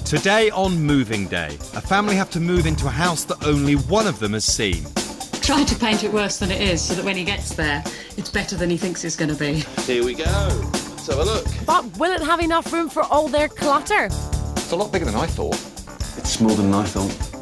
Today on Moving Day, a family have to move into a house that only one of them has seen. Try to paint it worse than it is so that when he gets there, it's better than he thinks it's going to be. Here we go. Let's have a look. But will it have enough room for all their clutter? It's a lot bigger than I thought. It's smaller than I thought.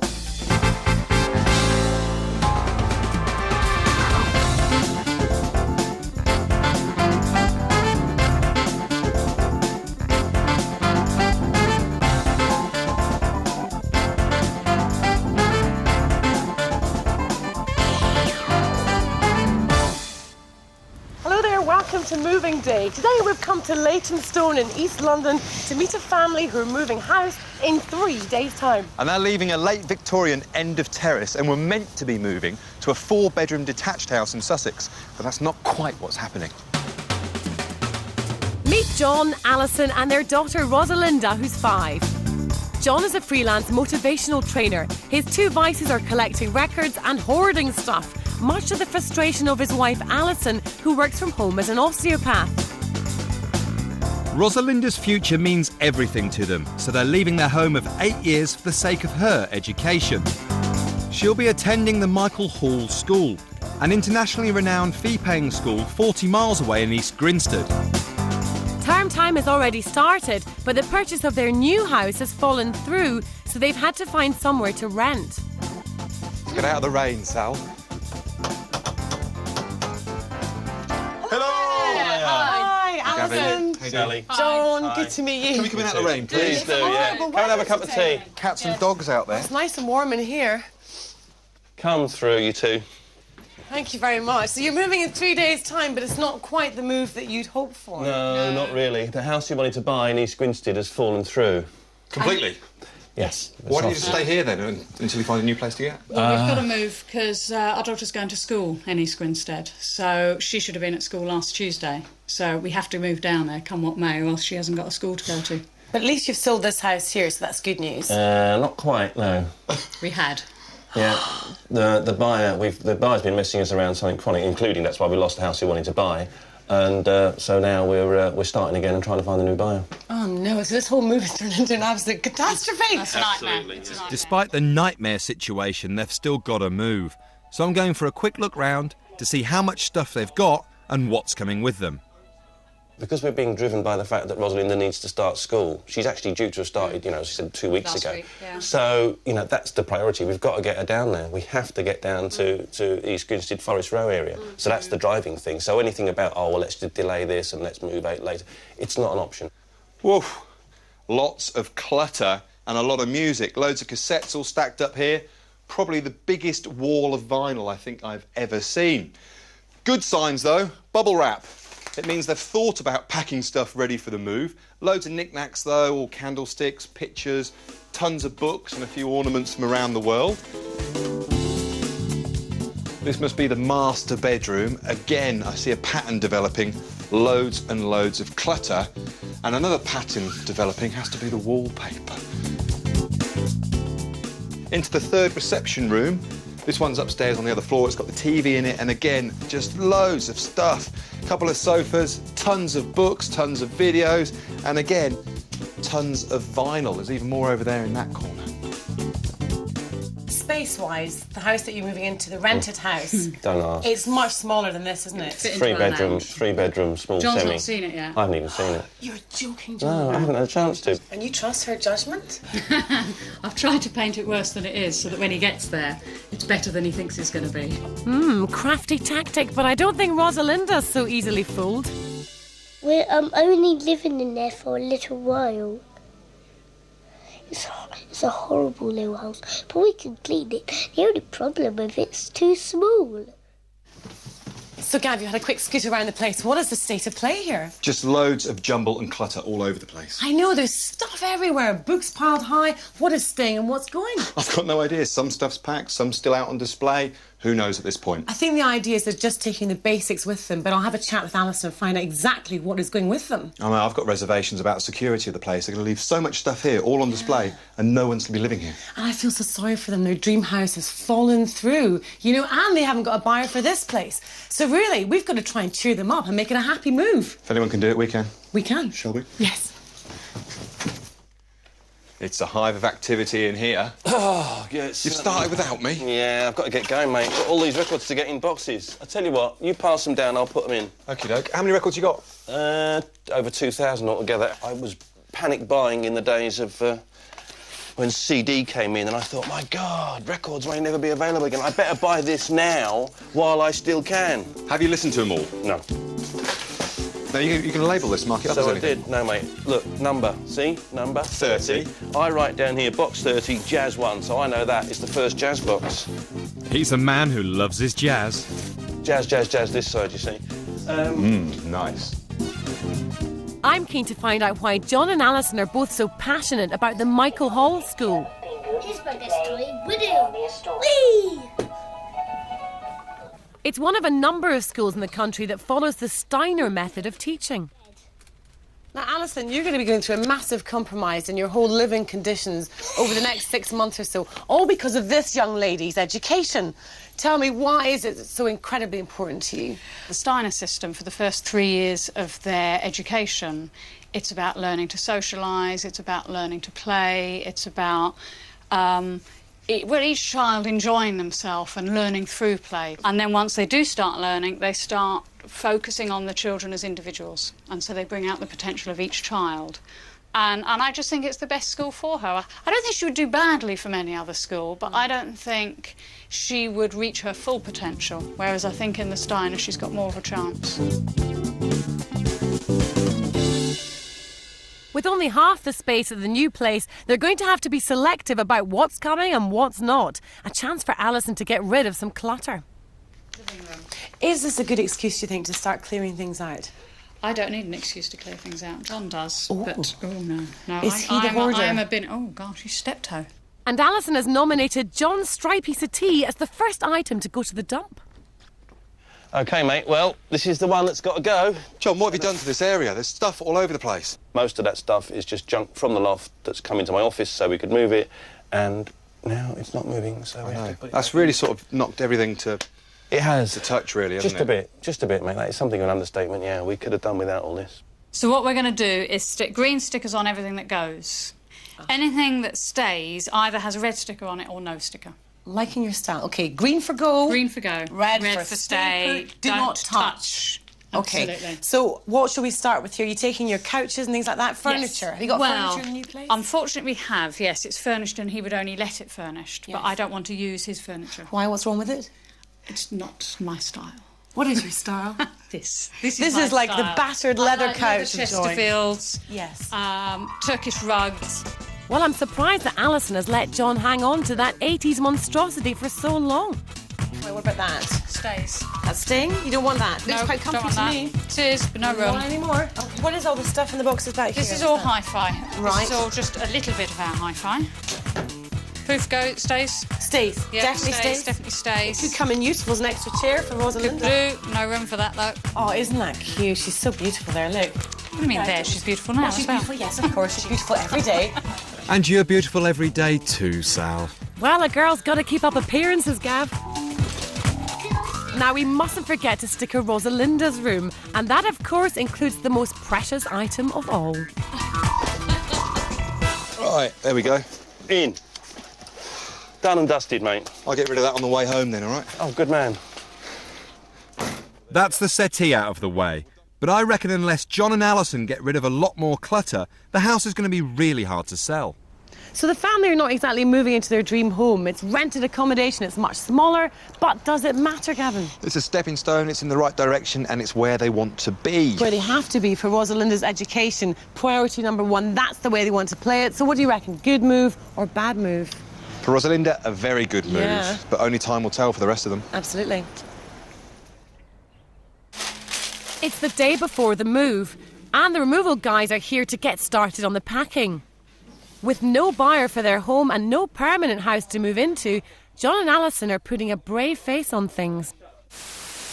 Welcome to Moving Day. Today we've come to Leytonstone in East London to meet a family who are moving house in 3 days' time. And they're leaving a late Victorian end of terrace and were meant to be moving to a 4-bedroom detached house in Sussex. But that's not quite what's happening. Meet John, Alison and their daughter Rosalinda, who's 5. John is a freelance motivational trainer. His 2 vices are collecting records and hoarding stuff, much to the frustration of his wife Alison, who works from home as an osteopath. Rosalinda's future means everything to them, so they're leaving their home of 8 years for the sake of her education. She'll be attending the Michael Hall School, an internationally renowned fee-paying school 40 miles away in East Grinstead. Term time has already started, but the purchase of their new house has fallen through, so they've had to find somewhere to rent. Let's get out of the rain, Sal. Alison. Hey, Sally. John, good to meet you. Can we come in out of the rain, please? Please do, yeah. Come and have a cup of tea. Cats and dogs out there. It's nice and warm in here. Come through, you two. Thank you very much. So you're moving in 3 days' time, but it's not quite the move that you'd hoped for. No, not really. The house you wanted to buy in East Grinstead has fallen through. Completely? Yes. Why don't you just stay here then until we find a new place to get? Well, we've got to move because our daughter's going to school in East Grinstead, so she should have been at school last Tuesday. So we have to move down there, come what may, or else she hasn't got a school to go to. But at least you've sold this house here, so that's good news. Not quite, no. We had. Yeah, the buyer's been messing us around something chronic, including that's why we lost the house we wanted to buy, and so now we're starting again and trying to find a new buyer. Oh no! So this whole move has turned into an absolute catastrophe. That's a nightmare. Despite the nightmare situation, they've still got to move. So I'm going for a quick look round to see how much stuff they've got and what's coming with them. Because we're being driven by the fact that Rosalinda needs to start school. She's actually due to have started, she said 2 weeks ago. Last week, yeah. So, that's the priority. We've got to get her down there. We have to get down to East Grinstead Forest Row area. So that's the driving thing. So anything about, let's just delay this and let's move out later, it's not an option. Whoa. Lots of clutter and a lot of music. Loads of cassettes all stacked up here. Probably the biggest wall of vinyl I think I've ever seen. Good signs, though. Bubble wrap. It means they've thought about packing stuff ready for the move. Loads of knickknacks, though, all candlesticks, pictures, tons of books and a few ornaments from around the world. This must be the master bedroom. Again, I see a pattern developing. Loads and loads of clutter. And another pattern developing has to be the wallpaper. Into the 3rd reception room. This one's upstairs on the other floor. It's got the TV in it, and again, just loads of stuff. A couple of sofas, tons of books, tons of videos, and again, tons of vinyl. There's even more over there in that corner. Space-wise, the house that you're moving into, the rented house, Don't ask. it's much smaller than this, isn't it? Three bedroom, small John's semi. not seen it yet. I haven't even seen it. You're joking, John. No, I haven't had a chance to. And you trust her judgment? I've tried to paint it worse than it is so that when he gets there, it's better than he thinks it's going to be. Crafty tactic, but I don't think Rosalinda's so easily fooled. We're only living in there for a little while. It's a horrible little house, but we can clean it. The only problem is it's too small. So, Gav, you had a quick scoot around the place. What is the state of play here? Just loads of jumble and clutter all over the place. I know, there's stuff everywhere. Books piled high. What is staying and what's going? I've got no idea. Some stuff's packed, some still out on display. Who knows at this point? I think the idea is they're just taking the basics with them, but I'll have a chat with Alison and find out exactly what is going with them. I mean, I've got reservations about security of the place. They're going to leave so much stuff here, all on display, and no one's going to be living here. And I feel so sorry for them. Their dream house has fallen through, and they haven't got a buyer for this place. So really, we've got to try and cheer them up and make it a happy move. If anyone can do it, we can. We can. Shall we? Yes. It's a hive of activity in here. Oh, yes. You've started without me? Yeah, I've got to get going, mate. Got all these records to get in boxes. I tell you what, you pass them down, I'll put them in. Okie doke. How many records you got? Over 2,000 altogether. I was panic buying in the days of when CD came in, and I thought, my God, records may never be available again. I better buy this now while I still can. Have you listened to them all? No. No, you can label this, mark it up So as I anything. did. No, mate. Look, number. See? Number 30. I write down here, box 30, jazz 1, so I know that is the first jazz box. He's a man who loves his jazz. Jazz, jazz, jazz, this side, you see. Nice. I'm keen to find out why John and Alison are both so passionate about the Michael Hall School. Here's my best toy. Whee! It's one of a number of schools in the country that follows the Steiner method of teaching. Now, Alison, you're going to be going through a massive compromise in your whole living conditions over the next 6 months or so, all because of this young lady's education. Tell me, why is it so incredibly important to you? The Steiner system, for the first 3 years of their education, it's about learning to socialise, it's about learning to play, it's about each child enjoying themselves and learning through play. And then once they do start learning, they start focusing on the children as individuals. And so they bring out the potential of each child. And I just think it's the best school for her. I don't think she would do badly from any other school, but I don't think she would reach her full potential, whereas I think in the Steiner she's got more of a chance. With only half the space at the new place, they're going to have to be selective about what's coming and what's not. A chance for Alison to get rid of some clutter. Is this a good excuse, do you think, to start clearing things out? I don't need an excuse to clear things out. John does, but no. Is he the hoarder? I am a bin. Oh gosh, he's step-toe. And Alison has nominated John's stripy settee as the first item to go to the dump. OK, mate, well, this is the one that's got to go. John, what have you done to this area? There's stuff all over the place. Most of that stuff is just junk from the loft that's come into my office so we could move it, and now it's not moving, so we have to put it That's back. really sort of knocked everything to It has. the touch, really, hasn't it? Just a bit, mate. That is something of an understatement, yeah. We could have done without all this. So what we're going to do is stick green stickers on everything that goes. Anything that stays either has a red sticker on it or no sticker. Liking your style. OK, green for go. Green for go. Red for for stay. Do Don't not touch. OK, Absolutely. so what shall we start with here? Are you taking your couches and things like that? Furniture? Yes. Have you got Well, furniture in the new place? Unfortunately, we have, yes. It's furnished and he would only let it furnished. Yes. But I don't want to use his furniture. Why? What's wrong with it? It's not my style. What is your style? This This my is like the style. battered I leather like couch leather of joy. Chesterfields, Yes. Turkish rugs. Well, I'm surprised that Alison has let John hang on to that 80s monstrosity for so long. Wait, what about that? Stays. That's staying? You don't want that? Looks No, quite don't comfy want to that. me. It is, but no Don't want room. any more? Okay. What is all the stuff in the boxes back here? This is all hi-fi. Right. This is all just a little bit of our hi-fi. Poof go, stays. Stays. Yeah, Definitely stays. Definitely stays. Could come in useful as an extra chair for Rosalinda. Blue, no room for that though. Oh, isn't that cute? She's so beautiful there, look. What do you mean there? She's beautiful now Oh, she's as well. beautiful, yes, of course. She's beautiful every day. And you're beautiful every day too, Sal. Well, a girl's got to keep up appearances, Gav. Now, we mustn't forget to sticker Rosalinda's room, and that, of course, includes the most precious item of all. Right, there we go. In. Done and dusted, mate. I'll get rid of that on the way home then, all right? Oh, good man. That's the settee out of the way. But I reckon unless John and Alison get rid of a lot more clutter, the house is going to be really hard to sell. So the family are not exactly moving into their dream home. It's rented accommodation, it's much smaller, but does it matter, Gavin? It's a stepping stone, it's in the right direction, and it's where they want to be. Where they have to be for Rosalinda's education. Priority number one, that's the way they want to play it. So what do you reckon? Good move or bad move? For Rosalinda, a very good move, Yeah. but only time will tell for the rest of them. Absolutely. It's the day before the move, and the removal guys are here to get started on the packing. With no buyer for their home and no permanent house to move into, John and Alison are putting a brave face on things.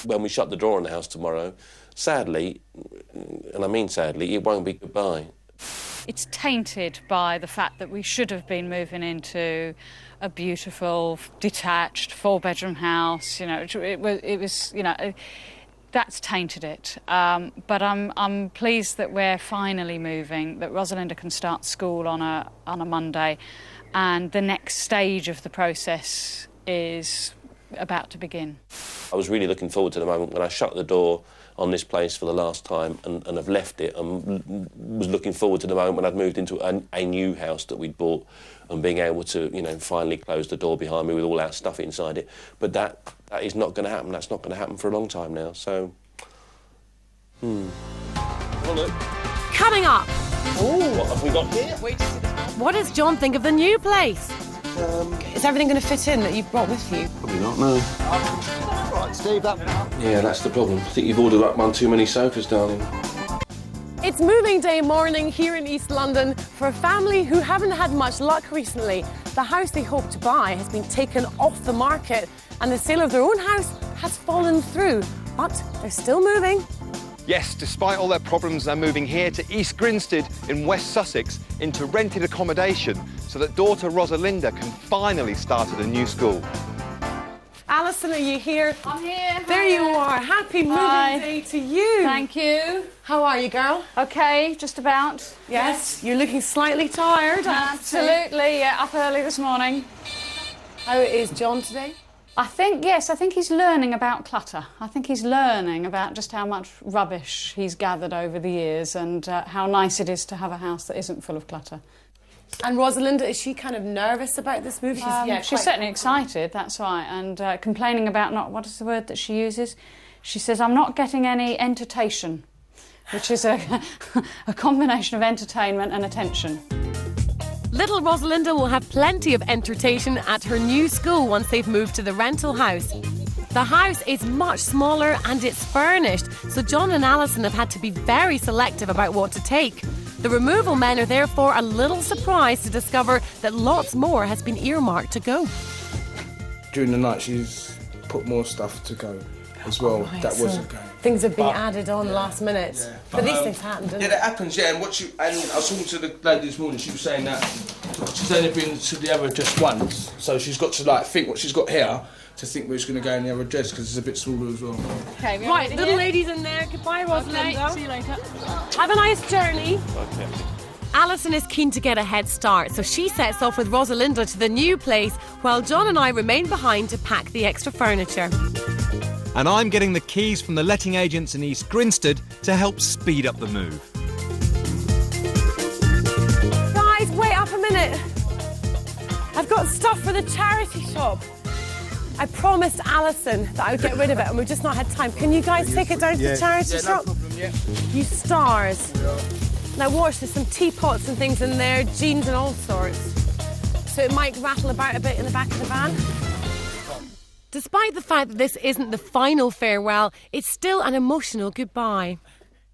When we shut the door on the house tomorrow, sadly, and I mean sadly, it won't be goodbye. It's tainted by the fact that we should have been moving into a beautiful, detached, four-bedroom house. You know, it was, you know, that's tainted it. But I'm pleased that we're finally moving, that Rosalinda can start school on a Monday, and the next stage of the process is about to begin. I was really looking forward to the moment when I shut the door on this place for the last time and have left it, and was looking forward to the moment when I'd moved into a new house that we'd bought and being able to, you know, finally close the door behind me with all our stuff inside it. But that is not going to happen. That's not going to happen for a long time now, so... Well, look. Coming up, What have we got here? what does John think of the new place? Is everything going to fit in that you've brought with you? Probably not, no. Right, Steve, Yeah, that's the problem. I think you've ordered up one too many sofas, darling. It's moving day morning here in East London for a family who haven't had much luck recently. The house they hope to buy has been taken off the market and the sale of their own house has fallen through. But they're still moving. Yes, despite all their problems, they're moving here to East Grinstead in West Sussex into rented accommodation so that daughter Rosalinda can finally start at a new school. Alison, are you here? I'm here. There you are. Happy moving day to you. Thank you. How are you, girl? OK, just about. Yes. You're looking slightly tired. Absolutely, yeah, up early this morning. How is John today? I think he's learning about clutter. I think he's learning about just how much rubbish he's gathered over the years and how nice it is to have a house that isn't full of clutter. And Rosalinda, is she kind of nervous about this move? She's certainly excited, that's right, and complaining about what is the word that she uses? She says, I'm not getting any entertation, which is a combination of entertainment and attention. Little Rosalinda will have plenty of entertainment at her new school once they've moved to the rental house. The house is much smaller and it's furnished, so John and Alison have had to be very selective about what to take. The removal men are therefore a little surprised to discover that lots more has been earmarked to go. During the night, she's put more stuff to go as well. Right, that so wasn't going. Things have been added on last minute. Yeah. But these things happen, don't Yeah, they? that happens, yeah. And I was talking to the lady this morning, she was saying that she's only been to the other address once, so she's got to, like, think what she's got here to think where she's going to go in the other address, because it's a bit smaller as well. Okay, Right, little lady's in there. Goodbye, Rosalinda. See you later. Have a nice journey. Okay. Alison is keen to get a head start, so she sets off with Rosalinda to the new place, while John and I remain behind to pack the extra furniture. And I'm getting the keys from the letting agents in East Grinstead to help speed up the move. Guys, wait up a minute. I've got stuff for the charity shop. I promised Alison that I would get rid of it, and we've just not had time. Can you guys take it down to the charity shop? No problem, yeah. You stars. Now watch, there's some teapots and things in there, jeans and all sorts. So it might rattle about a bit in the back of the van. Despite the fact that this isn't the final farewell, it's still an emotional goodbye.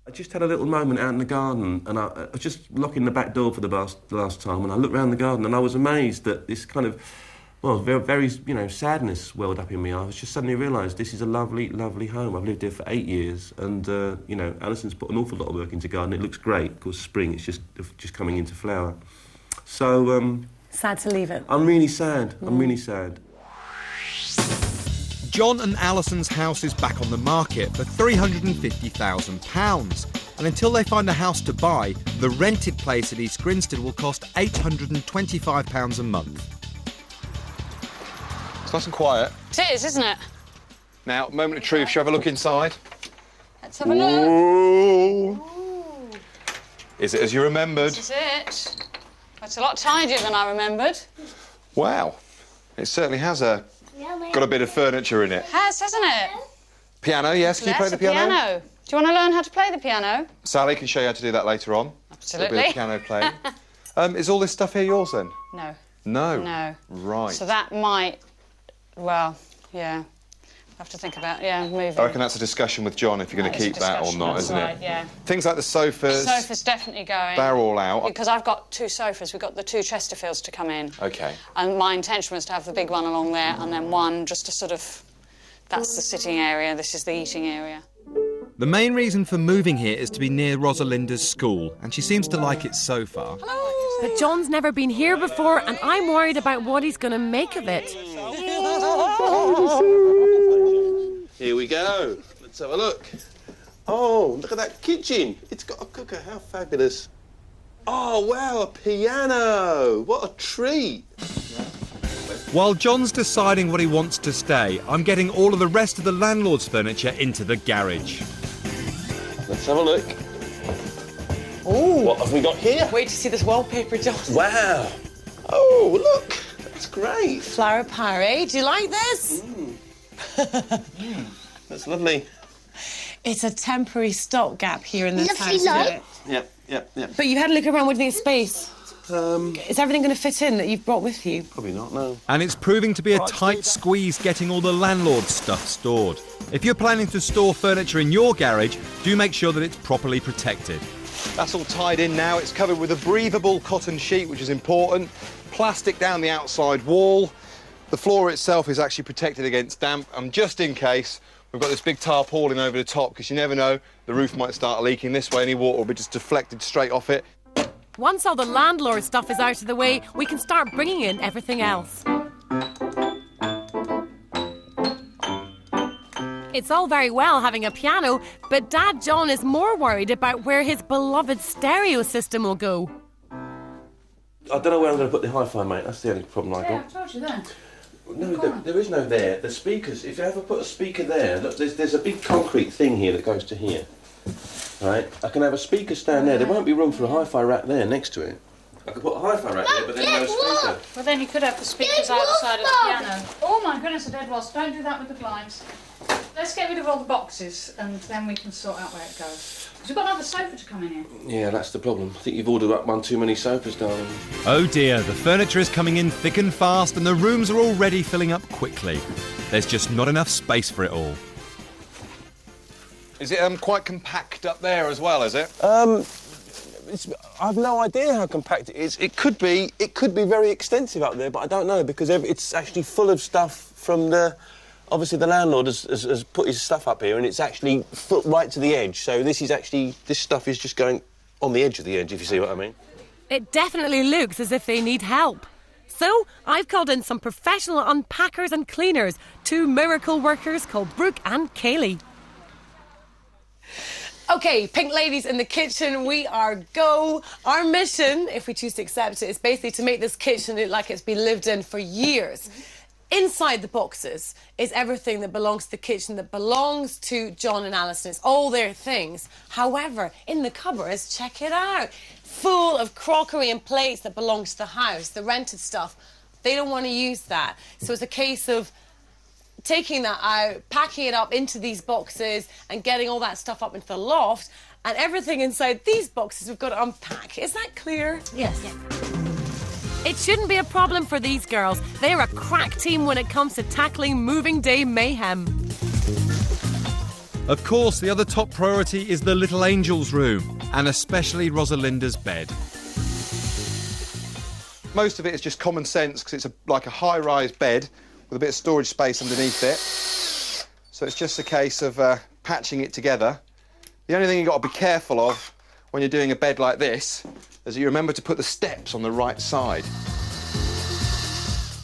I just had a little moment out in the garden, and I was just locking the back door for the last time, and I looked around the garden and I was amazed that this kind of, well, very, sadness welled up in me. I was just suddenly realised this is a lovely, lovely home. I've lived here for 8 years, and, Alison's put an awful lot of work into garden. It looks great. Of course, spring, it's just coming into flower. So, Sad to leave it. I'm really sad. I'm really sad. John and Alison's house is back on the market for £350,000. And until they find a house to buy, the rented place at East Grinstead will cost £825 a month. It's nice and quiet. It is, isn't it? Now, moment of truth, shall we have a look inside? Let's have a look. Ooh. Is it as you remembered? This is it. It's a lot tidier than I remembered. Wow. It certainly has got a bit of furniture in it. It has, hasn't it? Piano, yes. Can you play the piano? Do you want to learn how to play the piano? Sally can show you how to do that later on. Absolutely. A bit of piano playing. Is all this stuff here yours then? No. No. No. Right. So that might, well, yeah. Have to think about, moving. I reckon that's a discussion with John if you're going to keep that or not, isn't right, it? Yeah. Things like the sofas. The sofa's definitely going. They're all out. Because I've got 2 sofas. We've got the 2 Chesterfields to come in. OK. And my intention was to have the big one along there and then one just to sort of... That's the sitting area, this is the eating area. The main reason for moving here is to be near Rosalinda's school, and she seems to like it so far. But John's never been here before, and I'm worried about what he's going to make of it. Here we go. Let's have a look. Oh, look at that kitchen. It's got a cooker. How fabulous. Oh, wow, a piano. What a treat. While John's deciding what he wants to stay, I'm getting all of the rest of the landlord's furniture into the garage. Let's have a look. Oh. What have we got here? Wait to see this wallpaper, John. Wow. Oh, look. That's great. Flower parade. Do you like this? That's lovely. It's a temporary stopgap here in this Lovely house, light. isn't it? Yep. But you had a look around. What do you think of space? Is everything going to fit in that you've brought with you? Probably not, no. And it's proving to be a tight squeeze getting all the landlord's stuff stored. If you're planning to store furniture in your garage, do make sure that it's properly protected. That's all tied in now. It's covered with a breathable cotton sheet, which is important. Plastic down the outside wall. The floor itself is actually protected against damp. And just in case, we've got this big tarpaulin over the top, because you never know, the roof might start leaking this way. Any water will be just deflected straight off it. Once all the landlord stuff is out of the way, we can start bringing in everything else. It's all very well having a piano, but Dad John is more worried about where his beloved stereo system will go. I don't know where I'm going to put the hi-fi, mate. That's the only problem I've got. I told you that. No, there is no there. The speakers, if you ever put a speaker there, look, there's a big concrete thing here that goes to here. Right? I can have a speaker stand there. There won't be room for a hi-fi rack there next to it. I could put a hi-fi rack there, but then no speaker. Well, then you could have the speakers outside of the piano. Oh my goodness, a dead wasp. Don't do that with the blinds. Let's get rid of all the boxes and then we can sort out where it goes. Because we've got another sofa to come in here. Yeah, that's the problem. I think you've ordered up one too many sofas, darling. Oh dear, the furniture is coming in thick and fast and the rooms are already filling up quickly. There's just not enough space for it all. Is it quite compact up there as well, is it? I've no idea how compact it is. It could be very extensive up there, but I don't know, because it's actually full of stuff from the... Obviously, the landlord has put his stuff up here, and it's actually right to the edge. So this stuff is just going on the edge of the edge, if you see what I mean. It definitely looks as if they need help. So I've called in some professional unpackers and cleaners, 2 miracle workers called Brooke and Kaylee. OK, pink ladies in the kitchen, we are go. Our mission, if we choose to accept it, is basically to make this kitchen look like it's been lived in for years. Inside the boxes is everything that belongs to the kitchen, that belongs to John and Alison. It's all their things. However, in the cupboards, check it out, full of crockery and plates that belongs to the house, the rented stuff. They don't want to use that. So it's a case of taking that out, packing it up into these boxes and getting all that stuff up into the loft, and everything inside these boxes we've got to unpack. Is that clear? Yes. Yeah. It shouldn't be a problem for these girls. They're a crack team when it comes to tackling moving day mayhem. Of course, the other top priority is the little angel's room, and especially Rosalinda's bed. Most of it is just common sense, because it's like a high-rise bed with a bit of storage space underneath it. So it's just a case of patching it together. The only thing you've got to be careful of when you're doing a bed like this is that you remember to put the steps on the right side.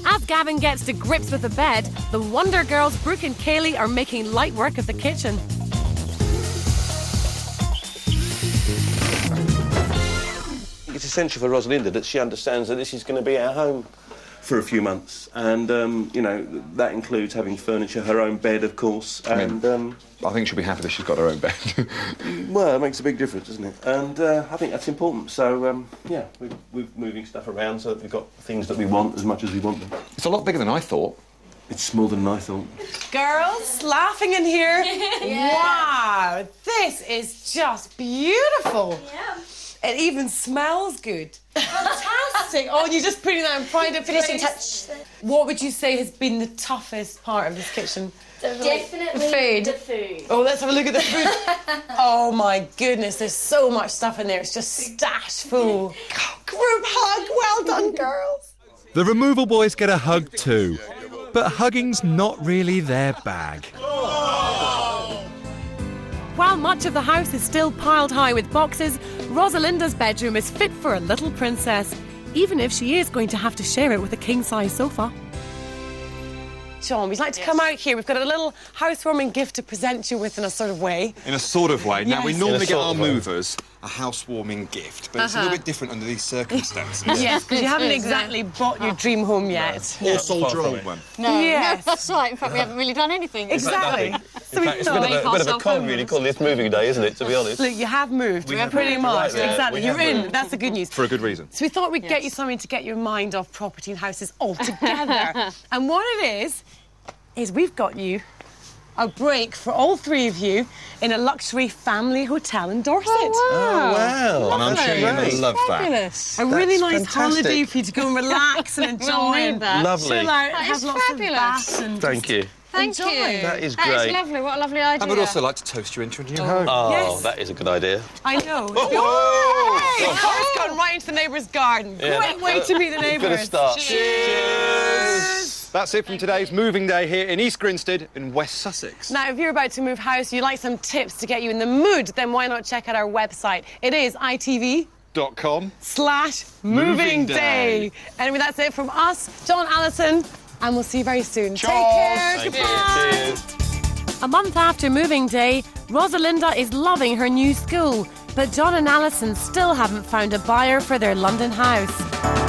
As Gavin gets to grips with the bed, the Wonder Girls Brooke and Kaylee are making light work of the kitchen. It's essential for Rosalinda that she understands that this is going to be our home for a few months, and you know, that includes having furniture, her own bed, of course, and I think she'll be happy that she's got her own bed. well, it makes a big difference, doesn't it? And I think that's important. So yeah, we're moving stuff around so that we've got things that we want as much as we want them. It's a lot bigger than I thought. It's smaller than I thought. Girls, laughing in here. Yeah. Wow, this is just beautiful. Yeah. It even smells good. Fantastic. Oh, and you're just putting that in pride and Finishing place. touch. What would you say has been the toughest part of this kitchen? Definitely The food. Oh, let's have a look at the food. Oh, my goodness, there's so much stuff in there. It's just stashed full. Group hug. Well done, girls. The removal boys get a hug too, but hugging's not really their bag. While much of the house is still piled high with boxes, Rosalinda's bedroom is fit for a little princess, even if she is going to have to share it with a king-size sofa. John, we'd like to come out here. We've got a little housewarming gift to present you with in a sort of way. In a sort of way. Now, we Yes. normally In a get sort our of way. movers a housewarming gift, but it's a little bit different under these circumstances. Yes, because you haven't exactly bought your dream home yet. Or sold your old one. No, Yes. no, that's right. In fact, we haven't really done anything. Exactly. So we It's a thought, bit of a con, really, call this moving day, isn't it, to be honest? look, you have moved. We have pretty moved, much. right, yeah. Exactly. We You're have in. moved. That's the good news. For a good reason. So we thought we'd get you something to get your mind off property and houses altogether. And what it is we've got you a break for all three of you in a luxury family hotel in Dorset. Oh, wow. And I'm sure you're going to love that. Fabulous. A really That's nice fantastic. holiday for you to go and relax and enjoy. We'll need that. Lovely. Chill out, That have is lots fabulous. of baths and Thank you. Thank Enjoy. you. That is That great. is lovely. What a lovely idea. I would also like to toast you into a new home. Oh, Yes. that is a good idea. I know. Whoa! It's gone right into the neighbour's garden. Yeah. Great way to meet the Good neighbours. start. Cheers. That's it from today's moving day here in East Grinstead in West Sussex. Now, if you're about to move house, you'd like some tips to get you in the mood, then why not check out our website? It is itv.com/moving Moving day. day. Anyway, that's it from us, John, Alison, and we'll see you very soon. Cheers. Take care. Thank you. Goodbye. Cheers. A month after moving day, Rosalinda is loving her new school, but John and Alison still haven't found a buyer for their London house.